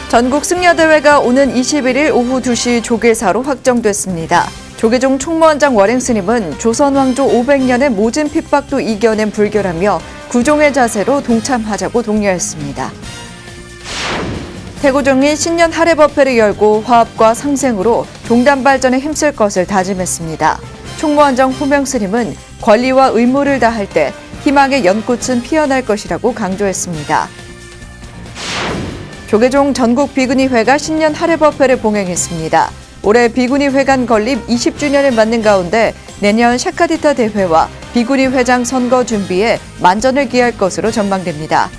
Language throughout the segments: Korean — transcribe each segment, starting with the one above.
전국 승려대회가 오는 21일 오후 2시 조계사로 확정됐습니다. 조계종 총무원장 원행스님은 조선왕조 500년의 모진 핍박도 이겨낸 불교라며 구종의 자세로 동참하자고 독려했습니다. 태고종이 신년 할애법회를 열고 화합과 상생으로 종단 발전에 힘쓸 것을 다짐했습니다. 총무원장 호명스님은 권리와 의무를 다할 때 희망의 연꽃은 피어날 것이라고 강조했습니다. 조계종 전국 비구니회가 신년 할애법회를 봉행했습니다. 올해 비구니회관 건립 20주년을 맞는 가운데 내년 샤카디타 대회와 비구니 회장 선거 준비에 만전을 기할 것으로 전망됩니다.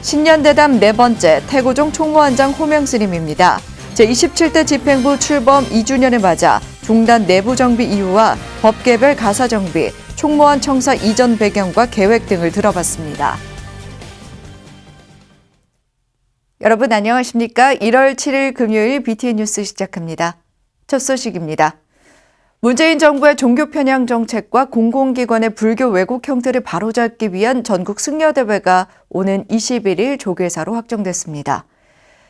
신년대담 네 번째 태고종 총무원장 호명스님입니다. 제27대 집행부 출범 2주년을 맞아 종단 내부 정비 이유와 법개별 가사 정비, 총무원 청사 이전 배경과 계획 등을 들어봤습니다. 여러분 안녕하십니까? 1월 7일 금요일 BTN 뉴스 시작합니다. 첫 소식입니다. 문재인 정부의 종교 편향 정책과 공공기관의 불교 왜곡 형태를 바로잡기 위한 전국 승려대회가 오는 21일 조계사로 확정됐습니다.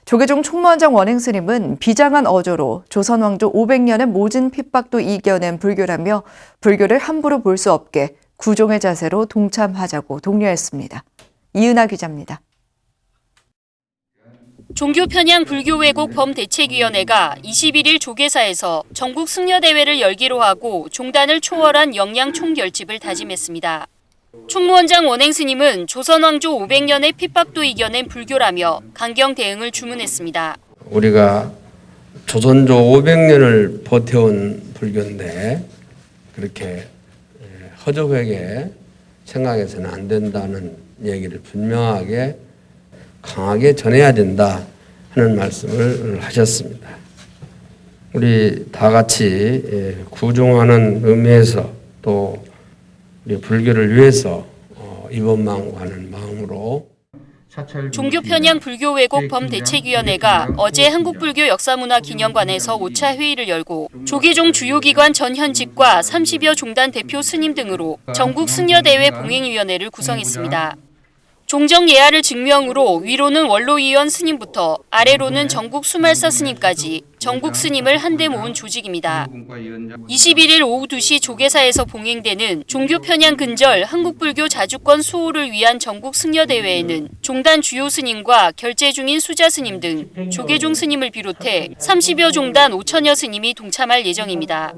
조계종 총무원장 원행스님은 비장한 어조로 조선왕조 500년의 모진 핍박도 이겨낸 불교라며 불교를 함부로 볼 수 없게 구종의 자세로 동참하자고 독려했습니다. 이은하 기자입니다. 종교 편향 불교 왜곡 범대책위원회가 21일 조계사에서 전국 승려대회를 열기로 하고 종단을 초월한 역량 총결집을 다짐했습니다. 총무원장 원행스님은 조선왕조 500년의 핍박도 이겨낸 불교라며 강경 대응을 주문했습니다. 우리가 조선조 500년을 버텨온 불교인데 그렇게 허접하게 생각해서는 안 된다는 얘기를 분명하게 강하게 전해야 된다 하는 말씀을 하셨습니다. 우리 다 같이 구종하는 의미에서 또 우리 불교를 위해서 이번망고하는 마음으로 종교 편향 불교 왜곡 범대책위원회가 어제 한국불교역사문화기념관에서 5차 회의를 열고 조계종 주요 기관 전 현직과 30여 종단 대표 스님 등으로 전국 승려대회 봉행위원회를 구성했습니다. 종정 예하를 증명으로 위로는 원로위원 스님부터 아래로는 전국 수말사 스님까지 전국 스님을 한데 모은 조직입니다. 21일 오후 2시 조계사에서 봉행되는 종교 편향 근절 한국불교 자주권 수호를 위한 전국 승려대회에는 종단 주요 스님과 결제 중인 수자 스님 등 조계종 스님을 비롯해 30여 종단 5천여 스님이 동참할 예정입니다.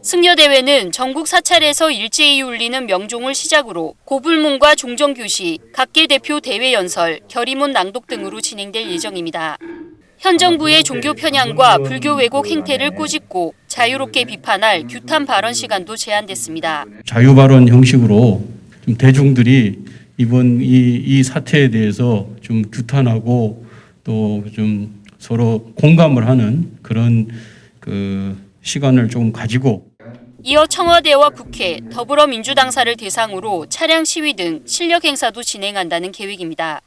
승려대회는 전국 사찰에서 일제히 울리는 명종을 시작으로 고불문과 종정교시, 각계 대표 대회 연설, 결의문 낭독 등으로 진행될 예정입니다. 현 정부의 종교 편향과 불교 왜곡 행태를 꼬집고 자유롭게 비판할 규탄 발언 시간도 제한됐습니다. 자유 발언 형식으로 좀 대중들이 이번 이 사태에 대해서 좀 규탄하고 또 좀 서로 공감을 하는 그런 시간을 좀 가지고 이어 청와대와 국회, 더불어민주당사를 대상으로 차량 시위 등 실력 행사도 진행한다는 계획입니다.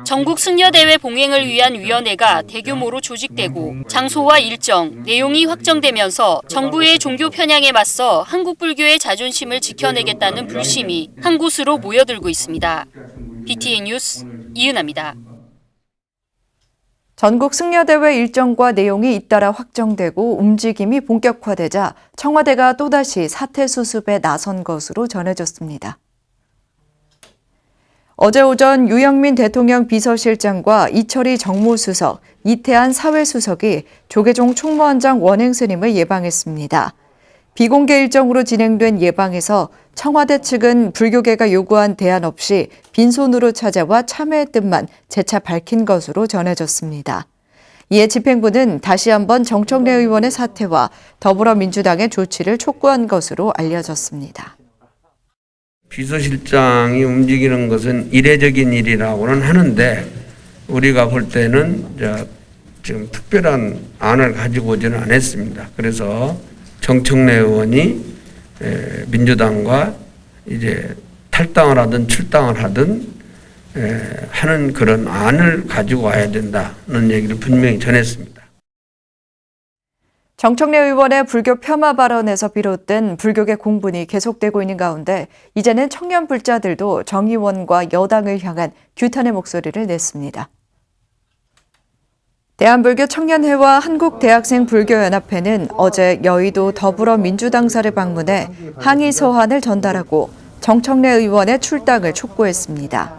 전국 승려대회 봉행을 위한 위원회가 대규모로 조직되고 장소와 일정, 내용이 확정되면서 정부의 종교 편향에 맞서 한국 불교의 자존심을 지켜내겠다는 불심이 한 곳으로 모여들고 있습니다. BTN 뉴스 이은하입니다. 전국 승려대회 일정과 내용이 잇따라 확정되고 움직임이 본격화되자 청와대가 또다시 사태 수습에 나선 것으로 전해졌습니다. 어제 오전 유영민 대통령 비서실장과 이철희 정무수석, 이태한 사회수석이 조계종 총무원장 원행스님을 예방했습니다. 비공개 일정으로 진행된 예방에서 청와대 측은 불교계가 요구한 대안 없이 빈손으로 찾아와 참여했듯만 재차 밝힌 것으로 전해졌습니다. 이에 집행부는 다시 한번 정청래 의원의 사퇴와 더불어민주당의 조치를 촉구한 것으로 알려졌습니다. 비서실장이 움직이는 것은 이례적인 일이라고는 하는데 우리가 볼 때는 지금 특별한 안을 가지고 오지는 않았습니다. 그래서 정청래 의원이 민주당과 이제 탈당을 하든 출당을 하든 하는 그런 안을 가지고 와야 된다는 얘기를 분명히 전했습니다. 정청래 의원의 불교 폄하 발언에서 비롯된 불교계 공분이 계속되고 있는 가운데 이제는 청년 불자들도 정 의원과 여당을 향한 규탄의 목소리를 냈습니다. 대한불교 청년회와 한국대학생불교연합회는 어제 여의도 더불어민주당사를 방문해 항의 서한을 전달하고 정청래 의원의 출당을 촉구했습니다.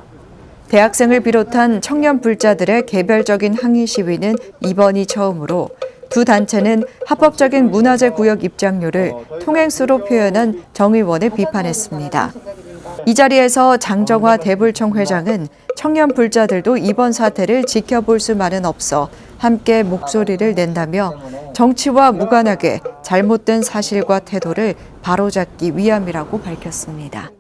대학생을 비롯한 청년 불자들의 개별적인 항의 시위는 이번이 처음으로 두 단체는 합법적인 문화재 구역 입장료를 통행수로 표현한 정 의원을 비판했습니다. 이 자리에서 장정화 대불청 회장은 청년 불자들도 이번 사태를 지켜볼 수만은 없어 함께 목소리를 낸다며 정치와 무관하게 잘못된 사실과 태도를 바로잡기 위함이라고 밝혔습니다.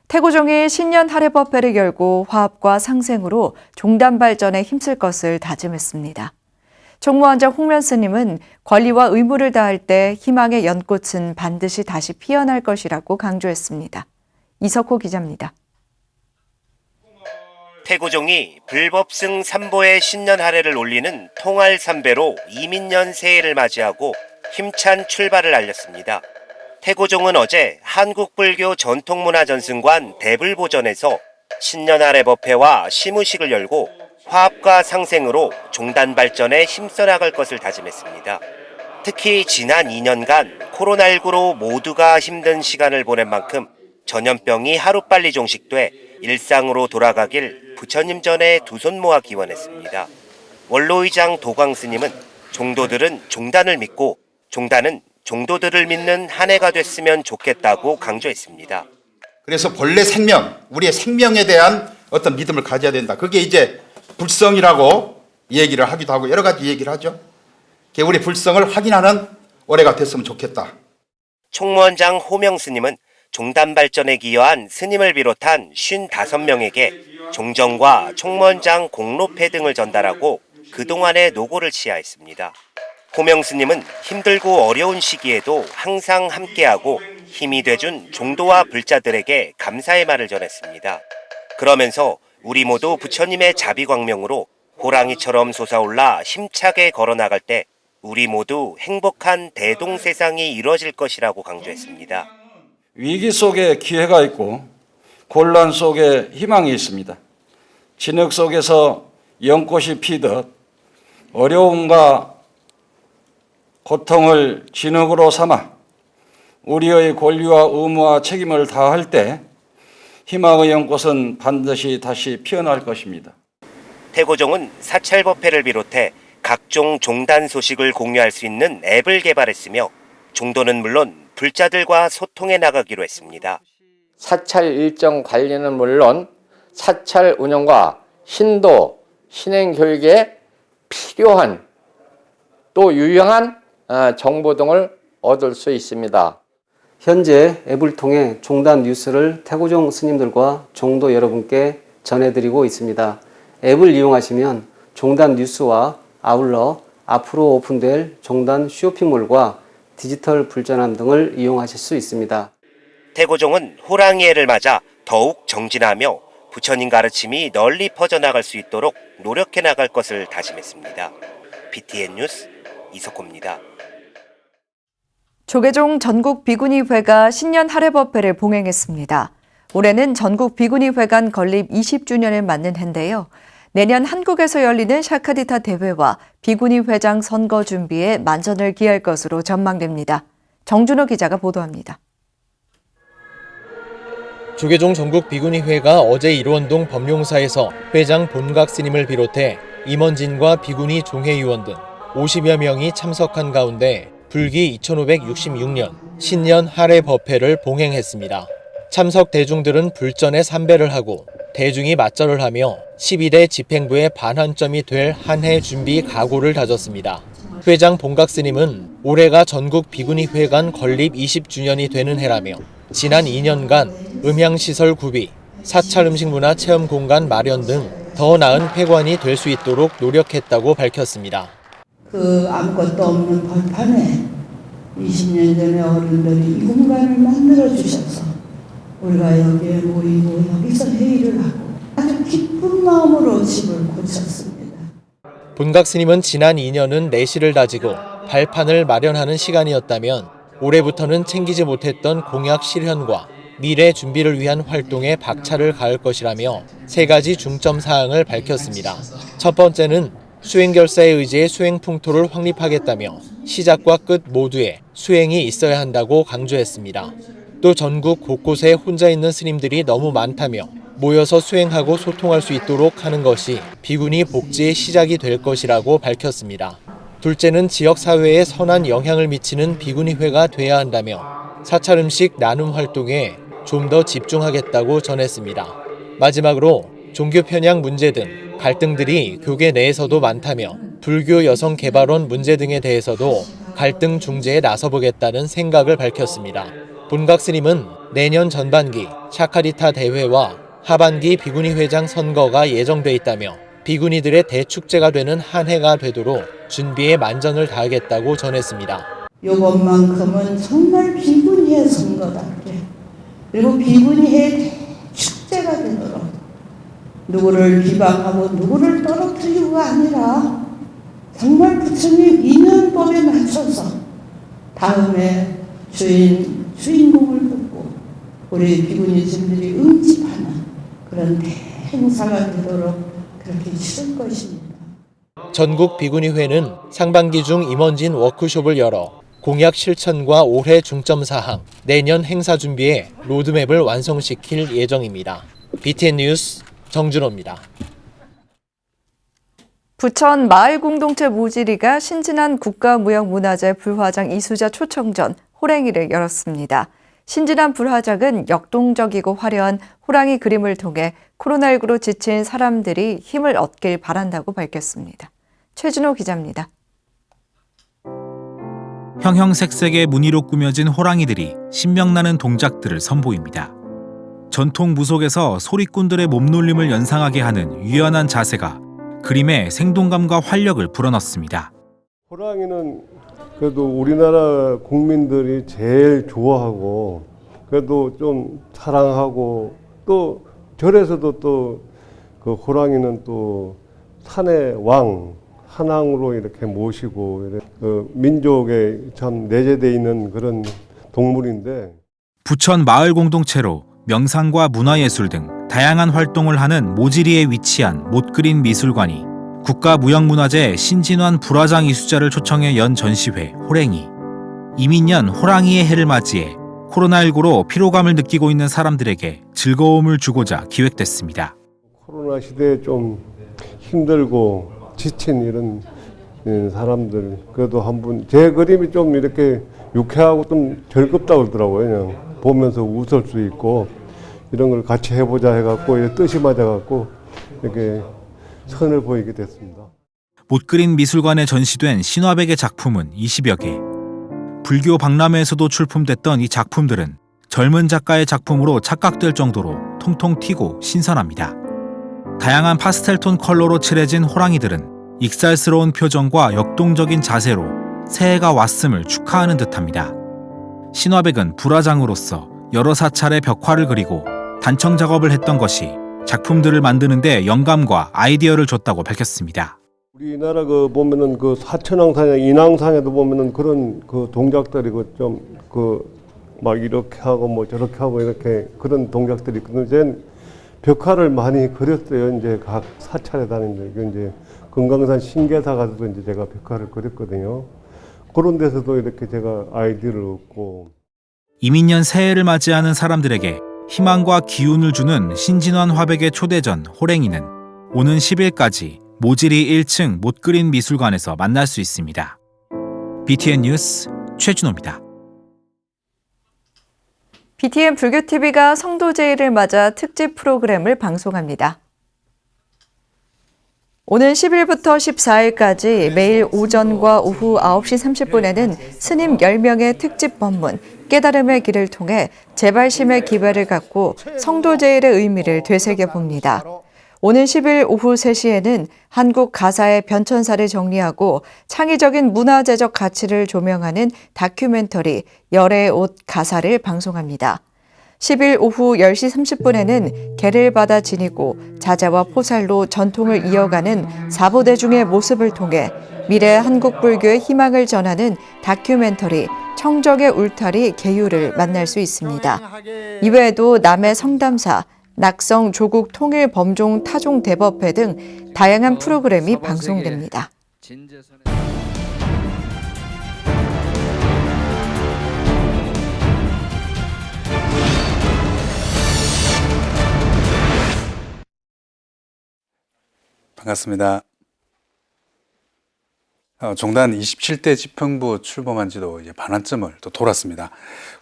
태고종이 신년 할애법회를 열고 화합과 상생으로 종단 발전에 힘쓸 것을 다짐했습니다. 총무원장 홍면 스님은 권리와 의무를 다할 때 희망의 연꽃은 반드시 다시 피어날 것이라고 강조했습니다. 이석호 기자입니다. 태고종이 불법승 삼보의 신년 할애를 올리는 통할 삼배로 이민년 새해를 맞이하고 힘찬 출발을 알렸습니다. 태고종은 어제 한국불교 전통문화전승관 대불보전에서 신년 할애 법회와 시무식을 열고 화합과 상생으로 종단 발전에 힘써 나갈 것을 다짐했습니다. 특히 지난 2년간 코로나19로 모두가 힘든 시간을 보낸 만큼 전염병이 하루빨리 종식돼 일상으로 돌아가길 부처님 전에 두 손 모아 기원했습니다. 원로의장 도광스님은 종도들은 종단을 믿고 종단은 종도들을 믿는 한 해가 됐으면 좋겠다고 강조했습니다. 그래서 본래 생명, 우리의 생명에 대한 어떤 믿음을 가져야 된다. 그게 이제 불성이라고 얘기를 하기도 하고 여러 가지 얘기를 하죠. 우리 불성을 확인하는 올해가 됐으면 좋겠다. 총무원장 호명 스님은 종단 발전에 기여한 스님을 비롯한 55명에게 종정과 총무원장 공로패 등을 전달하고 그동안의 노고를 치하했습니다. 호명 스님은 힘들고 어려운 시기에도 항상 함께하고 힘이 돼준 종도와 불자들에게 감사의 말을 전했습니다. 그러면서 우리 모두 부처님의 자비광명으로 호랑이처럼 솟아올라 힘차게 걸어나갈 때 우리 모두 행복한 대동세상이 이루어질 것이라고 강조했습니다. 위기 속에 기회가 있고 곤란 속에 희망이 있습니다. 진흙 속에서 연꽃이 피듯 어려움과 고통을 진흙으로 삼아 우리의 권리와 의무와 책임을 다할 때 희망의 연꽃은 반드시 다시 피어날 것입니다. 태고종은 사찰법회를 비롯해 각종 종단 소식을 공유할 수 있는 앱을 개발했으며 종도는 물론 불자들과 소통해 나가기로 했습니다. 사찰 일정 관리는 물론 사찰 운영과 신도, 신행 교육에 필요한 또 유용한 정보 등을 얻을 수 있습니다. 현재 앱을 통해 종단 뉴스를 태고종 스님들과 종도 여러분께 전해드리고 있습니다. 앱을 이용하시면 종단 뉴스와 아울러 앞으로 오픈될 종단 쇼핑몰과 디지털 불전환 등을 이용하실 수 있습니다. 태고종은 호랑이해를 맞아 더욱 정진하며 부처님 가르침이 널리 퍼져나갈 수 있도록 노력해 나갈 것을 다짐했습니다. BTN 뉴스 이석호입니다. 조계종 전국비구니회가 신년 할애법회를 봉행했습니다. 올해는 전국비구니회관 건립 20주년을 맞는 해인데요. 내년 한국에서 열리는 샤카디타 대회와 비구니 회장 선거 준비에 만전을 기할 것으로 전망됩니다. 정준호 기자가 보도합니다. 조계종 전국비구니회가 어제 일원동 법룡사에서 회장 본각 스님을 비롯해 임원진과 비구니 종회의원 등 50여 명이 참석한 가운데 불기 2566년 신년 할애법회를 봉행했습니다. 참석 대중들은 불전에 삼배를 하고 대중이 맞절을 하며 12대 집행부의 반환점이 될 한 해 준비 각오를 다졌습니다. 회장 본각 스님은 올해가 전국 비구니회관 건립 20주년이 되는 해라며 지난 2년간 음향시설 구비, 사찰 음식문화 체험 공간 마련 등 더 나은 회관이 될 수 있도록 노력했다고 밝혔습니다. 아무것도 없는 벌판에 20년 전에 어른들이 이 공간을 만들어 주셔서 우리가 여기에 모이고 여기서 회의를 하고 아주 기쁜 마음으로 집을 고쳤습니다. 본각 스님은 지난 2년은 내실을 다지고 발판을 마련하는 시간이었다면 올해부터는 챙기지 못했던 공약 실현과 미래 준비를 위한 활동에 박차를 가할 것이라며 3가지 중점 사항을 밝혔습니다. 첫 번째는 수행결사의 의지에 수행 풍토를 확립하겠다며 시작과 끝 모두에 수행이 있어야 한다고 강조했습니다. 또 전국 곳곳에 혼자 있는 스님들이 너무 많다며 모여서 수행하고 소통할 수 있도록 하는 것이 비구니 복지의 시작이 될 것이라고 밝혔습니다. 둘째는 지역사회에 선한 영향을 미치는 비구니회가 돼야 한다며 사찰 음식 나눔 활동에 좀 더 집중하겠다고 전했습니다. 마지막으로 종교 편향 문제 등 갈등들이 교계 내에서도 많다며 불교 여성 개발원 문제 등에 대해서도 갈등 중재에 나서보겠다는 생각을 밝혔습니다. 본각 스님은 내년 전반기 샤카리타 대회와 하반기 비구니 회장 선거가 예정돼 있다며 비구니들의 대축제가 되는 한 해가 되도록 준비에 만전을 다하겠다고 전했습니다. 요것만큼은 정말 비구니의 선거답게 그리고 비구니의 축제가 되도록 누구를 비방하고 누구를 떨어뜨리고가 아니라 정말 부처님 인연법에 맞춰서 다음에 주인공을 뽑고 우리 비구니진들이 응집하는 그런 대행사가 되도록 그렇게 치를 것입니다. 전국 비구니회는 상반기 중 임원진 워크숍을 열어 공약 실천과 올해 중점 사항, 내년 행사 준비에 로드맵을 완성시킬 예정입니다. BTN 뉴스 정준호입니다. 부천 마을공동체 모지리가 신진한 국가무형문화재 불화장 이수자 초청전 호랭이를 열었습니다. 신진한 불화장은 역동적이고 화려한 호랑이 그림을 통해 코로나19로 지친 사람들이 힘을 얻길 바란다고 밝혔습니다. 최준호 기자입니다. 형형색색의 무늬로 꾸며진 호랑이들이 신명나는 동작들을 선보입니다. 전통 무속에서 소리꾼들의 몸놀림을 연상하게 하는 유연한 자세가 그림에 생동감과 활력을 불어넣습니다. 호랑이는 그래도 우리나라 국민들이 제일 좋아하고 그래도 좀 사랑하고 또 절에서도 또 그 호랑이는 또 산의 왕 한왕으로 이렇게 모시고 그 민족에 참 내재되어 있는 그런 동물인데 부천 마을 공동체로 명상과 문화예술 등 다양한 활동을 하는 모지리에 위치한 못그린 미술관이 국가무형문화재 신진환 불화장 이수자를 초청해 연 전시회 호랭이. 이민년 호랑이의 해를 맞이해 코로나19로 피로감을 느끼고 있는 사람들에게 즐거움을 주고자 기획됐습니다. 코로나 시대에 좀 힘들고 지친 이런 사람들 그래도 한번 제 그림이 좀 이렇게 유쾌하고 좀 즐겁다고 그러더라고요. 그냥 보면서 웃을 수 있고 이런 걸 같이 해보자 해갖고 뜻이 맞아갖고 이렇게 선을 보이게 됐습니다. 못그린 미술관에 전시된 신화백의 작품은 20여 개. 불교 박람회에서도 출품됐던 이 작품들은 젊은 작가의 작품으로 착각될 정도로 통통 튀고 신선합니다. 다양한 파스텔톤 컬러로 칠해진 호랑이들은 익살스러운 표정과 역동적인 자세로 새해가 왔음을 축하하는 듯합니다. 신화백은 불화장으로서 여러 사찰의 벽화를 그리고 단청 작업을 했던 것이 작품들을 만드는 데 영감과 아이디어를 줬다고 밝혔습니다. 우리나라 그 보면은 그 사천왕산에 인왕산에도 보면은 그런 그 동작들이 좀 막 이렇게 하고 뭐 저렇게 하고 이렇게 그런 동작들이 있거든요. 벽화를 많이 그렸어요. 이제 각 사찰에 다니는데 이제 금강산 신계사 가서도 이제 제가 벽화를 그렸거든요. 그런 데서도 이렇게 제가 아이디어를 얻고. 이민년 새해를 맞이하는 사람들에게 희망과 기운을 주는 신진환 화백의 초대전 호랭이는 오는 10일까지 모지리 1층 못그린 미술관에서 만날 수 있습니다. BTN 뉴스 최준호입니다. BTN 불교TV가 성도제일을 맞아 특집 프로그램을 방송합니다. 오는 10일부터 14일까지 매일 오전과 오후 9시 30분에는 스님 10명의 특집 법문, 깨달음의 길을 통해 재발심의 기회를 갖고 성도제일의 의미를 되새겨봅니다. 오는 10일 오후 3시에는 한국 가사의 변천사를 정리하고 창의적인 문화재적 가치를 조명하는 다큐멘터리 열의 옷 가사를 방송합니다. 10일 오후 10시 30분에는 개를 받아 지니고 자자와 포살로 전통을 이어가는 사보대중의 모습을 통해 미래 한국 불교의 희망을 전하는 다큐멘터리 청정의 울타리 계율을 만날 수 있습니다. 이외에도 남해 성담사, 낙성 조국 통일 범종 타종 대법회 등 다양한 프로그램이 방송됩니다. 반갑습니다. 종단 27대 집행부 출범한 지도 이제 반환점을 또 돌았습니다.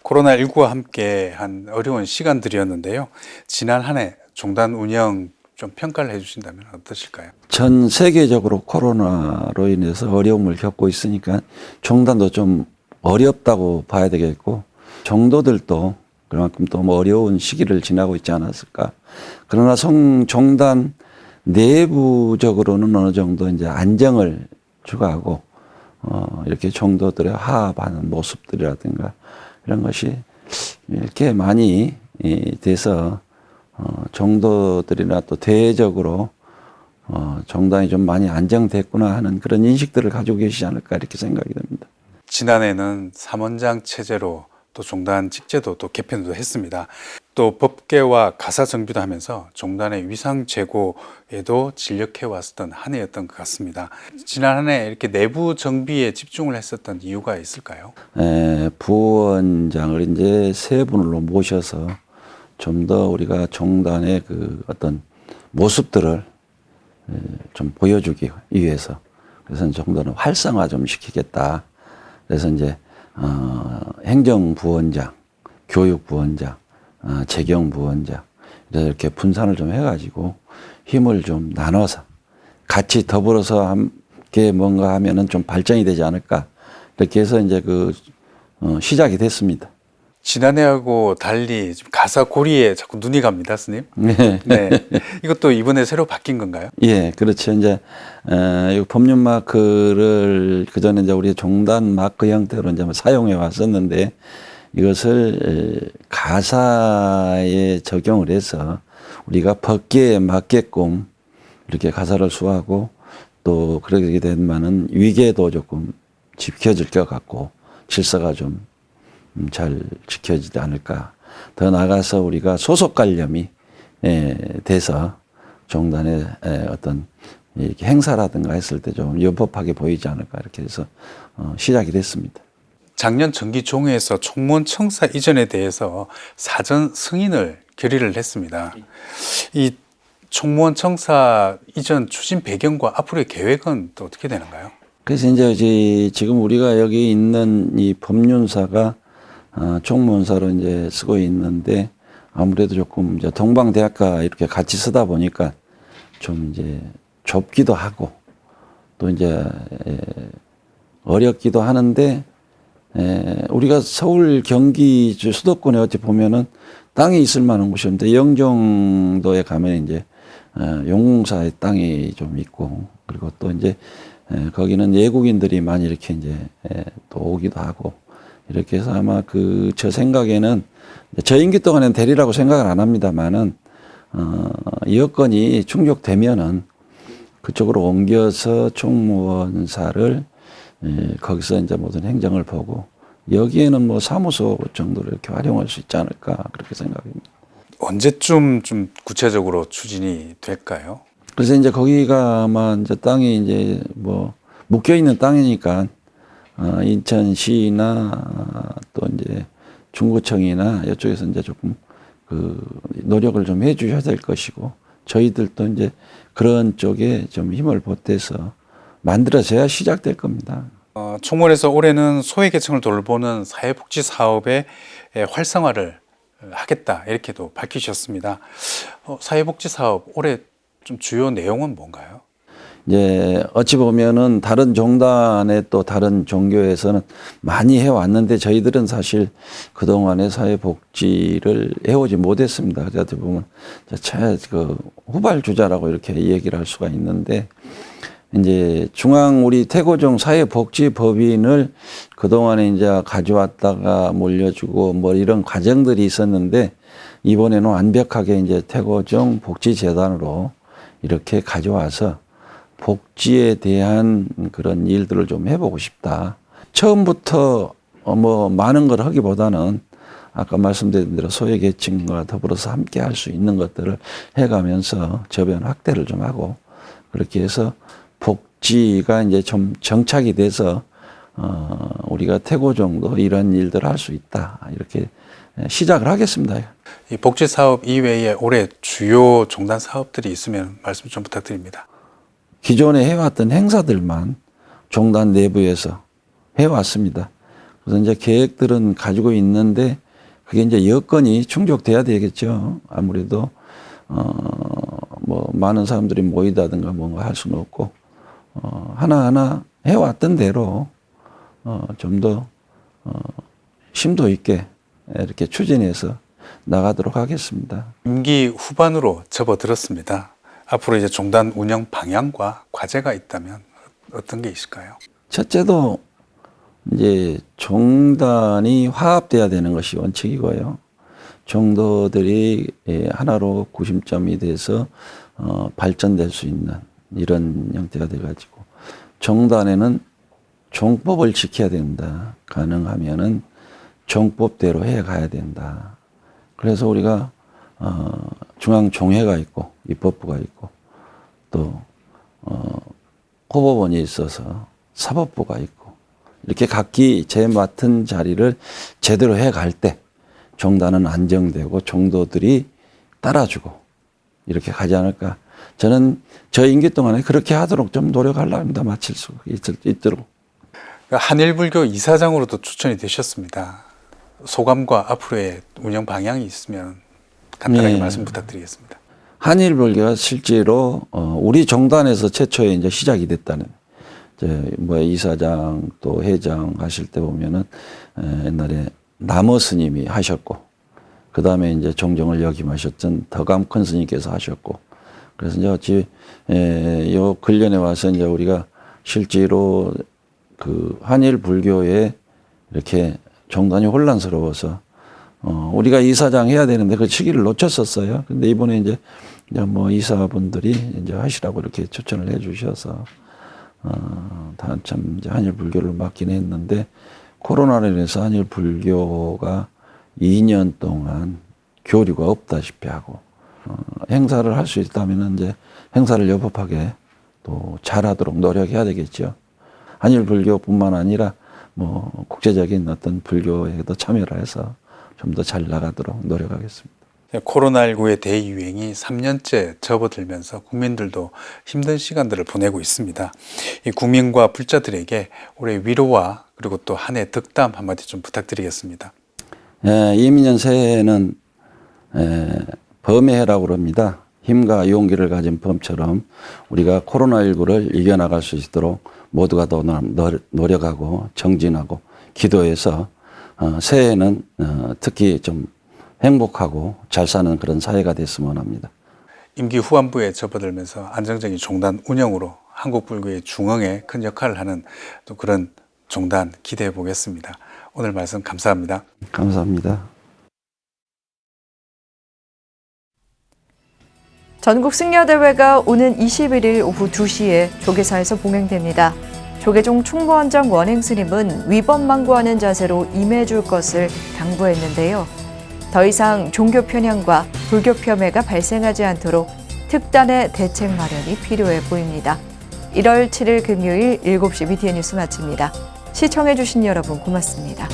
코로나19와 함께 한 어려운 시간들이었는데요. 지난 한 해 종단 운영 좀 평가를 해주신다면 어떠실까요? 전 세계적으로 코로나로 인해서 어려움을 겪고 있으니까 종단도 좀 어렵다고 봐야 되겠고, 종도들도 그만큼 또 어려운 시기를 지나고 있지 않았을까. 그러나 종단 내부적으로는 어느 정도 이제 안정을 추구하고 이렇게 종도들의 화합하는 모습들이라든가 이런 것이 이렇게 많이 돼서 종도들이나 또 대외적으로 종단이 좀 많이 안정됐구나 하는 그런 인식들을 가지고 계시지 않을까 이렇게 생각이 됩니다. 지난해는 삼원장 체제로 또 종단 직제도 또 개편도 했습니다. 또 법계와 가사 정비도 하면서 종단의 위상 제고에도 진력해 왔었던 한 해였던 것 같습니다. 지난 한 해 이렇게 내부 정비에 집중을 했었던 이유가 있을까요? 부원장을 이제 세 분으로 모셔서 좀 더 우리가 종단의 그 어떤 모습들을 좀 보여주기 위해서, 그래서 종단을 활성화 좀 시키겠다. 그래서 이제 행정부원장, 교육부원장, 재경부원장 이렇게 분산을 좀 해가지고 힘을 좀 나눠서 같이 더불어서 함께 뭔가 하면은 좀 발전이 되지 않을까, 이렇게 해서 이제 시작이 됐습니다. 지난해하고 달리 지금 가사 고리에 자꾸 눈이 갑니다, 스님. 네. 네. 이것도 이번에 새로 바뀐 건가요? 예, 그렇죠. 이제 이 법륜 마크를 그 전에 이제 우리 종단 마크 형태로 이제 사용해 왔었는데, 이것을 가사에 적용을 해서 우리가 법계에 맞게끔 이렇게 가사를 수하고, 또 그러게 되면은 위계도 조금 지켜질 것 같고 질서가 좀 잘 지켜지지 않을까. 더 나아가서 우리가 소속 관념이 돼서 종단의 어떤 이렇게 행사라든가 했을 때 좀 여법하게 보이지 않을까, 이렇게 해서 시작이 됐습니다. 작년 정기종회에서 총무원 청사 이전에 대해서 사전 승인을 결의를 했습니다. 이 총무원 청사 이전 추진 배경과 앞으로의 계획은 또 어떻게 되는가요? 그래서 이제 지금 우리가 여기 있는 이 법륜사가 총무원사로 이제 쓰고 있는데, 아무래도 조금 이제 동방대학과 이렇게 같이 쓰다 보니까 좀 이제 좁기도 하고 또 이제 어렵기도 하는데, 우리가 서울 경기 수도권에 어찌 보면은 땅이 있을 만한 곳이 없는데, 영종도에 가면 이제 용궁사의 땅이 좀 있고, 그리고 또 이제 거기는 외국인들이 많이 이렇게 이제 또 오기도 하고, 이렇게 해서 아마 저 생각에는 저 임기 동안에는 되리라고 생각을 안 합니다만은 여건이 충족되면은 그쪽으로 옮겨서 총무원사를 거기서 이제 모든 행정을 보고, 여기에는 뭐 사무소 정도로 이렇게 활용할 수 있지 않을까, 그렇게 생각합니다. 언제쯤 좀 구체적으로 추진이 될까요? 그래서 이제 거기가 아마 이제 땅이 이제 뭐 묶여 있는 땅이니까 인천시나 또 이제 중구청이나 이쪽에서 이제 조금 노력을 좀 해주셔야 될 것이고, 저희들도 이제 그런 쪽에 좀 힘을 보태서 만들어져야 시작될 겁니다. 총무원에서 올해는 소외계층을 돌보는 사회복지 사업의 활성화를 하겠다, 이렇게도 밝히셨습니다. 사회복지 사업 올해 좀 주요 내용은 뭔가요? 이제 어찌 보면은 다른 종단의 또 다른 종교에서는 많이 해왔는데, 저희들은 사실 그동안의 사회복지를 해오지 못했습니다. 어떻게 보면 후발주자라고 이렇게 얘기를 할 수가 있는데, 이제 중앙 우리 태고종 사회복지법인을 그동안에 이제 가져왔다가 물려주고 뭐 이런 과정들이 있었는데 이번에는 완벽하게 이제 태고종 복지재단으로 이렇게 가져와서 복지에 대한 그런 일들을 좀 해보고 싶다. 처음부터 뭐 많은 걸 하기보다는 아까 말씀드린 대로 소외계층과 더불어서 함께 할 수 있는 것들을 해가면서 저변 확대를 좀 하고 그렇게 해서 복지가 이제 좀 정착이 돼서 우리가 태고종도 이런 일들을 할 수 있다. 이렇게 시작을 하겠습니다. 이 복지 사업 이외에 올해 주요 종단 사업들이 있으면 말씀 좀 부탁드립니다. 기존에 해왔던 행사들만 종단 내부에서 해왔습니다. 그래서 이제 계획들은 가지고 있는데 그게 이제 여건이 충족돼야 되겠죠. 아무래도 뭐 많은 사람들이 모이다든가 뭔가 할 수는 없고 하나하나 해왔던 대로 좀 더 심도 있게 이렇게 추진해서 나가도록 하겠습니다. 임기 후반으로 접어들었습니다. 앞으로 이제 종단 운영 방향과 과제가 있다면 어떤 게 있을까요? 첫째도 이제 종단이 화합돼야 되는 것이 원칙이고요. 종도들이 하나로 구심점이 돼서 발전될 수 있는 이런 형태가 돼가지고 종단에는 종법을 지켜야 된다. 가능하면은 종법대로 해 가야 된다. 그래서 우리가 중앙종회가 있고 입법부가 있고 또 호법원이 있어서 사법부가 있고 이렇게 각기 제 맡은 자리를 제대로 해갈 때 종단은 안정되고 종도들이 따라주고 이렇게 가지 않을까. 저는 저 임기 동안에 그렇게 하도록 좀 노력하려고 합니다. 마칠 수 있도록. 한일불교 이사장으로도 추천이 되셨습니다. 소감과 앞으로의 운영 방향이 있으면 간단하게 말씀 부탁드리겠습니다. 한일불교가 실제로 우리 종단에서 최초에 이제 시작이 됐다는 뭐 이사장 또 회장 하실 때 보면은 옛날에 남어 스님이 하셨고 그 다음에 이제 종정을 역임하셨던 덕암 큰 스님께서 하셨고 그래서 이제 어찌 요 근련에 와서 이제 우리가 실제로 그 한일 불교에 이렇게 종단이 혼란스러워서 우리가 이사장 해야 되는데 그 시기를 놓쳤었어요. 근데 이번에 이제 뭐 이사분들이 이제 하시라고 이렇게 추천을 해주셔서 참 이제 한일 불교를 맡긴 했는데 코로나로 인해서 한일 불교가 2년 동안 교류가 없다시피 하고 행사를 할 수 있다면 이제 행사를 여법하게 또 잘하도록 노력해야 되겠죠. 한일 불교뿐만 아니라 뭐 국제적인 어떤 불교에도 참여를 해서 좀 더 잘 나가도록 노력하겠습니다. 코로나19의 대유행이 3년째 접어들면서 국민들도 힘든 시간들을 보내고 있습니다. 이 국민과 불자들에게 올해 위로와 그리고 또 한 해 득담 한마디 좀 부탁드리겠습니다. 이민년 새해에는 범의 해라고 합니다. 힘과 용기를 가진 범처럼 우리가 코로나19를 이겨나갈 수 있도록 모두가 더 노력하고 정진하고 기도해서 새해에는 특히 좀 행복하고 잘 사는 그런 사회가 됐으면 합니다. 임기 후반부에 접어들면서 안정적인 종단 운영으로 한국 불교의 중흥에 큰 역할을 하는 또 그런 종단 기대해 보겠습니다. 오늘 말씀 감사합니다. 감사합니다. 전국 승려대회가 오는 21일 오후 2시에 조계사에서 봉행됩니다. 조계종 충무원장 원행스님은 위법망고하는 자세로 임해줄 것을 당부했는데요. 더 이상 종교 편향과 불교 폄훼가 발생하지 않도록 특단의 대책 마련이 필요해 보입니다. 1월 7일 금요일 7시 BTN 뉴스 마칩니다. 시청해주신 여러분 고맙습니다.